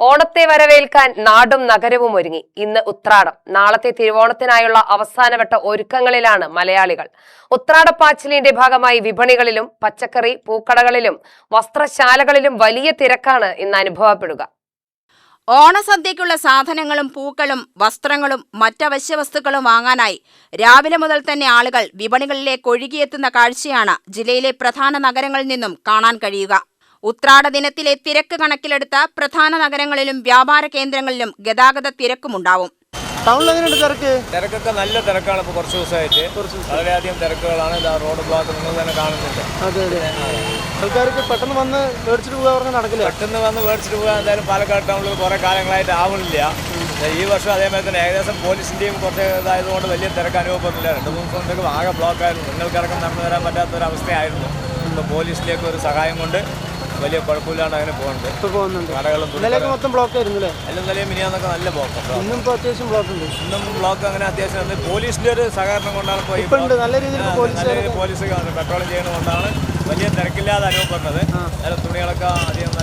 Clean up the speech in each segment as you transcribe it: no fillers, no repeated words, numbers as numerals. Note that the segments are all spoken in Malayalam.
ഓണത്തെ വരവേൽക്കാൻ നാടും നഗരവും ഒരുങ്ങി. ഇന്ന് ഉത്രാടം. നാളത്തെ തിരുവോണത്തിനായുള്ള അവസാനവട്ട ഒരുക്കങ്ങളിലാണ് മലയാളികൾ. ഉത്രാടപ്പാച്ചിലിന്റെ ഭാഗമായി വിപണികളിലും പച്ചക്കറി പൂക്കടകളിലും വസ്ത്രശാലകളിലും വലിയ തിരക്കാണ് ഇന്ന് അനുഭവപ്പെടുക. ഓണസദ്യയ്ക്കുള്ള സാധനങ്ങളും പൂക്കളും വസ്ത്രങ്ങളും മറ്റവശ്യ വസ്തുക്കളും വാങ്ങാനായി രാവിലെ മുതൽ തന്നെ ആളുകൾ വിപണികളിലേക്ക് ഒഴുകിയെത്തുന്ന കാഴ്ചയാണ് ജില്ലയിലെ പ്രധാന നഗരങ്ങളിൽ നിന്നും കാണാൻ കഴിയുക. ഉത്രാട ദിനത്തിലെ തിരക്ക് കണക്കിലെടുത്ത പ്രധാന നഗരങ്ങളിലും വ്യാപാര കേന്ദ്രങ്ങളിലും ഗതാഗത തിരക്കുമുണ്ടാവും. തിരക്കൊക്കെ നല്ല തിരക്കാണ്. ഇപ്പോൾ കുറച്ച് ദിവസമായിട്ട് വളരെയധികം തിരക്കുകളാണ്. റോഡ് ബ്ലോക്ക് നിങ്ങൾ തന്നെ കാണുന്നുണ്ട്. ആൾക്കാർക്ക് പെട്ടെന്ന് വന്ന് മേടിച്ചിട്ട് പോകാൻ നടക്കില്ല. പെട്ടെന്ന് വന്ന് മേടിച്ചിട്ട് പോകാൻ എന്തായാലും പാലക്കാട് ടൗണിൽ കുറേ കാലങ്ങളായിട്ട് ആവുന്നില്ല. ഈ വർഷം അതേമാതിരി തന്നെ ഏകദേശം പോലീസിൻ്റെയും കുറച്ച് ഇതായതുകൊണ്ട് വലിയ തിരക്ക് അനുഭവപ്പെടുന്നില്ല. 2-3 ദിവസത്തേക്ക് ആകെ ബ്ലോക്കായിരുന്നു. നിങ്ങൾക്കിറക്കം നടന്നു വരാൻ പറ്റാത്തൊരവസ്ഥയായിരുന്നു. ഇപ്പോൾ പോലീസിലേക്ക് ഒരു സഹായം കൊണ്ട് വലിയ കുഴപ്പമില്ലാണ്ട് അങ്ങനെ പോകുന്നുണ്ട്. കടകളും മൊത്തം ബ്ലോക്ക് ആയിരുന്നില്ലേ? എല്ലാം മിനിയാന്നൊക്കെ നല്ല ബ്ലോക്ക്. ഇന്നും അത്യാവശ്യം ബ്ലോക്ക് ഉണ്ട്. ഇന്നും ബ്ലോക്ക് അങ്ങനെ അത്യാവശ്യം പോലീസിന്റെ ഒരു സഹകരണം കൊണ്ടാണ് നല്ല രീതിയിൽ പോലീസ് പെട്രോളിംഗ് ചെയ്യുന്നതുകൊണ്ടാണ് വലിയ തിരക്കില്ലാതെ അനുഭവപ്പെടുന്നത്. നല്ല തുണികളൊക്കെ അധികം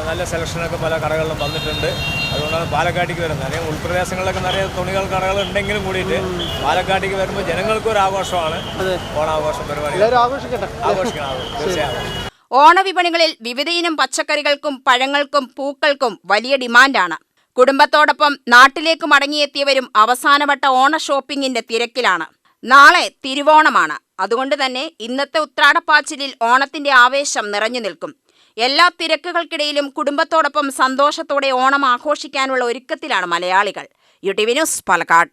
നല്ല സെലക്ഷനൊക്കെ പല കടകളിലും വന്നിട്ടുണ്ട്. അതുകൊണ്ടാണ് പാലക്കാട്ടേക്ക് വരുന്നത്. അല്ലെങ്കിൽ ഉൾപ്രദേശങ്ങളിലൊക്കെ നിറയെ തുണികൾ കടകൾ ഉണ്ടെങ്കിലും കൂടിയിട്ട് പാലക്കാട്ടേക്ക് വരുമ്പോൾ ജനങ്ങൾക്കും ഒരു ആഘോഷമാണ് ഓണാഘോഷം പരിപാടി. ആഘോഷിക്കണം തീർച്ചയായും. ഓണവിപണികളിൽ വിവിധയിനം പച്ചക്കറികൾക്കും പഴങ്ങൾക്കും പൂക്കൾക്കും വലിയ ഡിമാൻഡാണ്. കുടുംബത്തോടൊപ്പം നാട്ടിലേക്ക് മടങ്ങിയെത്തിയവരും അവസാനവട്ട ഓണ ഷോപ്പിംഗിന്റെ തിരക്കിലാണ്. നാളെ തിരുവോണമാണ്. അതുകൊണ്ട് തന്നെ ഇന്നത്തെ ഉത്രാടപ്പാച്ചിലിൽ ഓണത്തിന്റെ ആവേശം നിറഞ്ഞു നിൽക്കും. എല്ലാ തിരക്കുകൾക്കിടയിലും കുടുംബത്തോടൊപ്പം സന്തോഷത്തോടെ ഓണം ആഘോഷിക്കാനുള്ള ഒരുക്കത്തിലാണ് മലയാളികൾ. UTV news, Palakkad.